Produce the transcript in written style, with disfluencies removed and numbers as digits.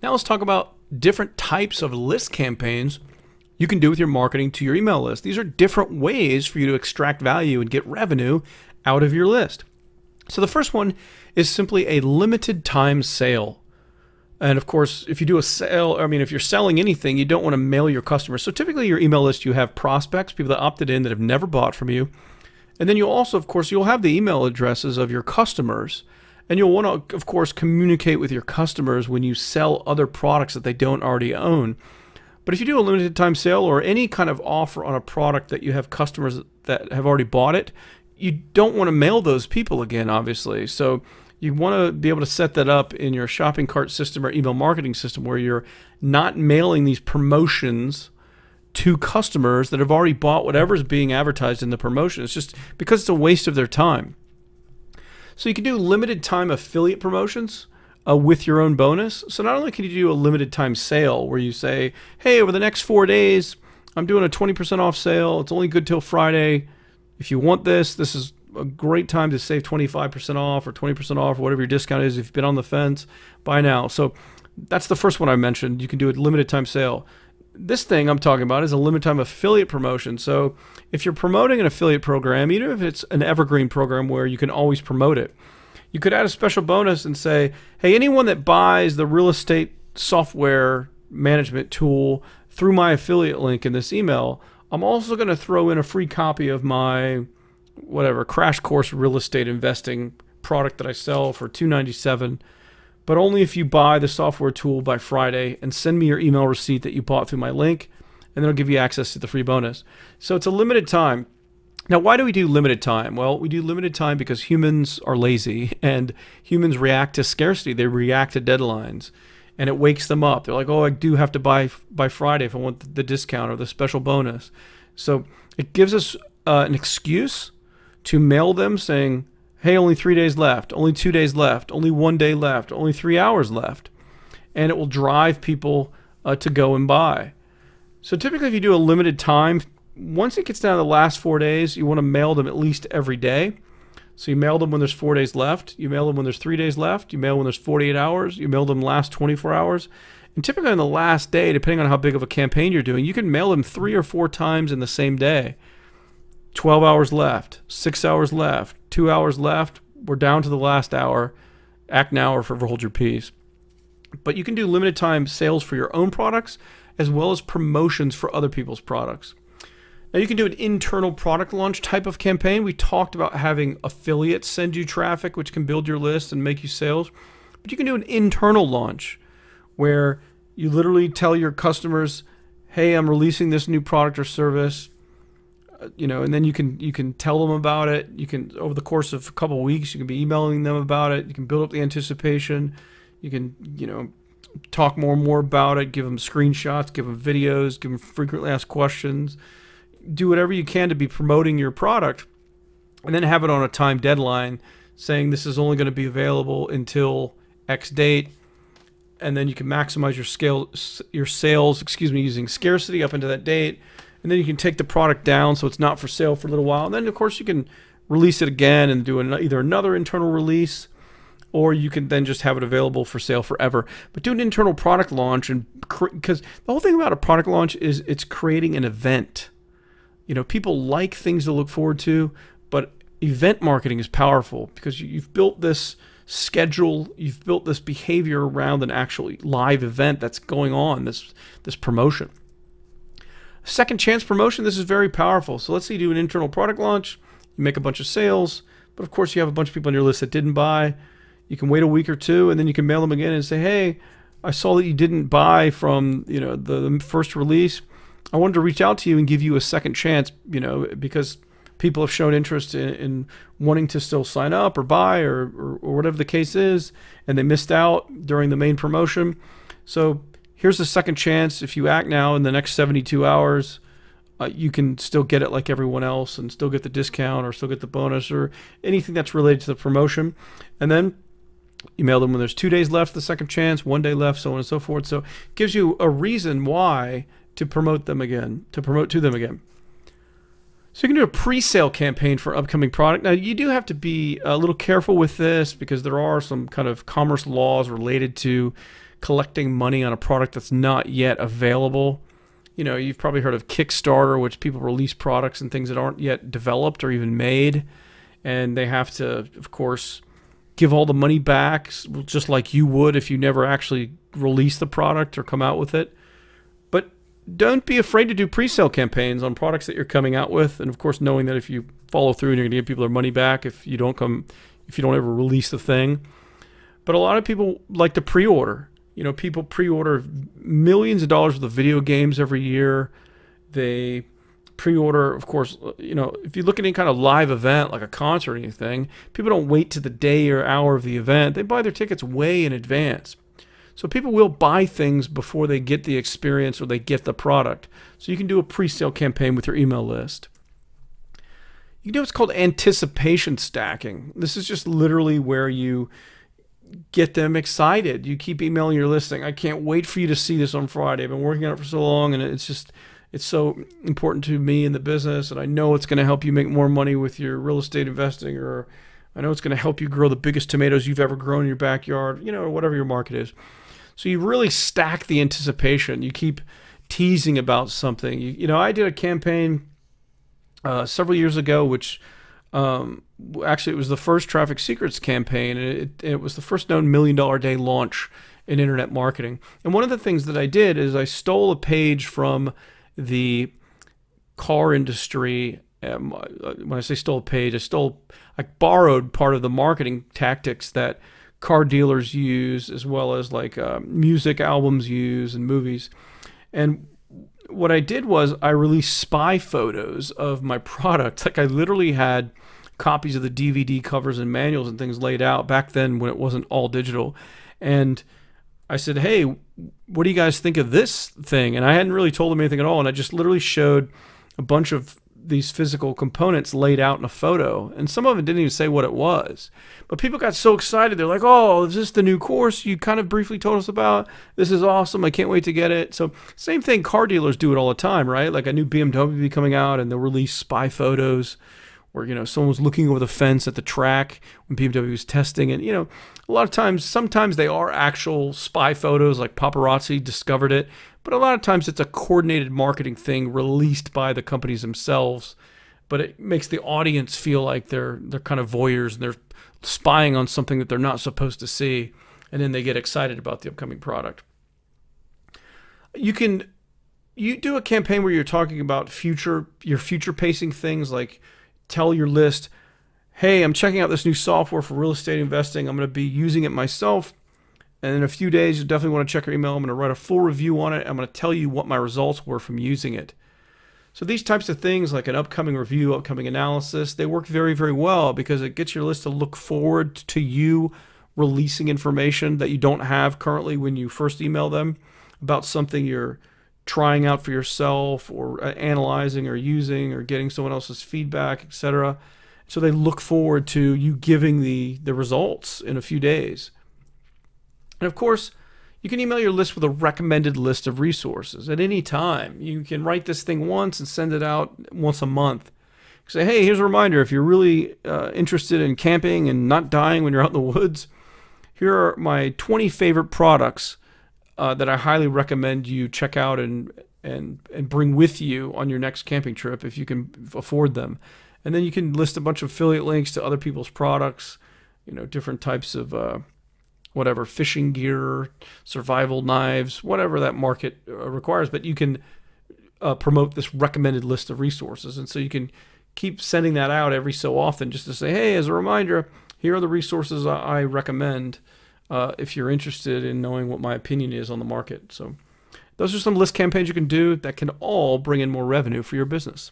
Now let's talk about different types of list campaigns you can do with your marketing to your email list. These are different ways for you to extract value and get revenue out of your list. So the first one is simply a limited time sale. And of course, if you do a sale, if you're selling anything, you don't want to mail your customers. So typically your email list, you have prospects, people that opted in that have never bought from you. And then you'll also, of course, you'll have the email addresses of your customers. And you'll want to, of course, communicate with your customers when you sell other products that they don't already own. But if you do a limited time sale or any kind of offer on a product that you have customers that have already bought it, you don't want to mail those people again, obviously. So you want to be able to set that up in your shopping cart system or email marketing system where you're not mailing these promotions to customers that have already bought whatever is being advertised in the promotion. It's just because it's a waste of their time. So you can do limited time affiliate promotions with your own bonus. So not only can you do a limited time sale where you say, hey, over the next 4 days, I'm doing a 20% off sale. It's only good till Friday. If you want this, this is a great time to save 25% off or 20% off or whatever your discount is. If you've been on the fence, buy now. So that's the first one I mentioned. You can do a limited time sale. This thing I'm talking about is a limited time affiliate promotion. So if you're promoting an affiliate program, even if it's an evergreen program where you can always promote it, you could add a special bonus and say, hey, anyone that buys the real estate software management tool through my affiliate link in this email, I'm also going to throw in a free copy of my crash course real estate investing product that I sell for $297, but only if you buy the software tool by Friday and send me your email receipt that you bought through my link, and then I'll give you access to the free bonus. So it's a limited time. Now, why do we do limited time? Well, we do limited time because humans are lazy and humans react to scarcity. They react to deadlines, and it wakes them up. They're like, oh, I do have to buy by Friday if I want the discount or the special bonus. So it gives us an excuse to mail them saying, hey, only 3 days left, only 2 days left, only 1 day left, only 3 hours left. And it will drive people to go and buy. So typically if you do a limited time, once it gets down to the last 4 days, you want to mail them at least every day. So you mail them when there's 4 days left. You mail them when there's 3 days left. You mail when there's 48 hours. You mail them last 24 hours. And typically on the last day, depending on how big of a campaign you're doing, you can mail them 3 or 4 times in the same day. 12 hours left, 6 hours left, 2 hours left. We're down to the last hour. Act now or forever hold your peace. But you can do limited time sales for your own products as well as promotions for other people's products. Now you can do an internal product launch type of campaign. We talked about having affiliates send you traffic, which can build your list and make you sales. But you can do an internal launch where you literally tell your customers, hey, I'm releasing this new product or service. And then you can tell them about it. You can, over the course of a couple of weeks, you can be emailing them about it. You can build up the anticipation. You can, talk more and more about it, give them screenshots, give them videos, give them frequently asked questions. Do whatever you can to be promoting your product, and then have it on a time deadline saying this is only going to be available until X date. And then you can maximize your sales, using scarcity up into that date. And then you can take the product down so it's not for sale for a little while. And then, of course, you can release it again and do either another internal release, or you can then just have it available for sale forever. But do an internal product launch, because the whole thing about a product launch is it's creating an event. People like things to look forward to, but event marketing is powerful because you've built this schedule, you've built this behavior around an actual live event that's going on, this promotion. Second chance promotion, this is very powerful. So let's say you do an internal product launch, you make a bunch of sales, but of course you have a bunch of people on your list that didn't buy. You can wait a week or two, and then you can mail them again and say, hey, I saw that you didn't buy from the first release. I wanted to reach out to you and give you a second chance, because people have shown interest in wanting to still sign up or buy or whatever the case is, and they missed out during the main promotion. So here's the second chance. If you act now in the next 72 hours, you can still get it like everyone else and still get the discount or still get the bonus or anything that's related to the promotion. And then you mail them when there's 2 days left, the second chance, 1 day left, so on and so forth. So it gives you a reason why to promote them again, to promote to them again. So you can do a pre-sale campaign for upcoming product. Now you do have to be a little careful with this because there are some kind of commerce laws related to collecting money on a product that's not yet available. You've probably heard of Kickstarter, which people release products and things that aren't yet developed or even made. And they have to, of course, give all the money back, just like you would if you never actually release the product or come out with it. But don't be afraid to do pre-sale campaigns on products that you're coming out with. And of course, knowing that if you follow through and you're going to give people their money back if you don't ever release the thing. But a lot of people like to pre-order. People pre-order millions of dollars worth of video games every year. They pre-order, of course, if you look at any kind of live event, like a concert or anything, people don't wait to the day or hour of the event. They buy their tickets way in advance. So people will buy things before they get the experience or they get the product. So you can do a pre-sale campaign with your email list. You can do what's called anticipation stacking. This is just literally where you get them excited. You keep emailing your listing. I can't wait for you to see this on Friday. I've been working on it for so long, and it's so important to me in the business, and I know it's going to help you make more money with your real estate investing, or I know it's going to help you grow the biggest tomatoes you've ever grown in your backyard, or whatever your market is. So you really stack the anticipation. You keep teasing about something. I did a campaign several years ago, which actually it was the first Traffic Secrets campaign, and it was the first known $1 million day launch in internet marketing. And one of the things that I did is I stole a page from the car industry. When I say stole a page, I borrowed part of the marketing tactics that car dealers use, as well as like music albums use and movies. And what I did was I released spy photos of my product. Like I literally had copies of the DVD covers and manuals and things laid out back then when it wasn't all digital. And I said, hey, what do you guys think of this thing? And I hadn't really told them anything at all. And I just literally showed a bunch of these physical components laid out in a photo. And some of it didn't even say what it was. But people got so excited. They're like, oh, is this the new course you kind of briefly told us about? This is awesome. I can't wait to get it. So same thing, car dealers do it all the time, right? Like a new BMW will be coming out and they'll release spy photos where, someone was looking over the fence at the track when BMW was testing. And, a lot of times, sometimes they are actual spy photos, like paparazzi discovered it. But a lot of times it's a coordinated marketing thing released by the companies themselves. But it makes the audience feel like they're kind of voyeurs and they're spying on something that they're not supposed to see. And then they get excited about the upcoming product. You do a campaign where you're talking about your future pacing things, like tell your list, hey, I'm checking out this new software for real estate investing. I'm going to be using it myself. And in a few days, you definitely want to check your email. I'm going to write a full review on it. I'm going to tell you what my results were from using it. So these types of things, like an upcoming review, upcoming analysis, they work very, very well because it gets your list to look forward to you releasing information that you don't have currently when you first email them about something you're trying out for yourself or analyzing or using or getting someone else's feedback, etc. So they look forward to you giving the results in a few days. And of course, you can email your list with a recommended list of resources at any time. You can write this thing once and send it out once a month. Say, hey, here's a reminder. If you're really interested in camping and not dying when you're out in the woods, here are my 20 favorite products that I highly recommend you check out and bring with you on your next camping trip if you can afford them. And then you can list a bunch of affiliate links to other people's products, different types of whatever, fishing gear, survival knives, whatever that market requires. But you can promote this recommended list of resources. And so you can keep sending that out every so often just to say, hey, as a reminder, here are the resources I recommend if you're interested in knowing what my opinion is on the market. So those are some list campaigns you can do that can all bring in more revenue for your business.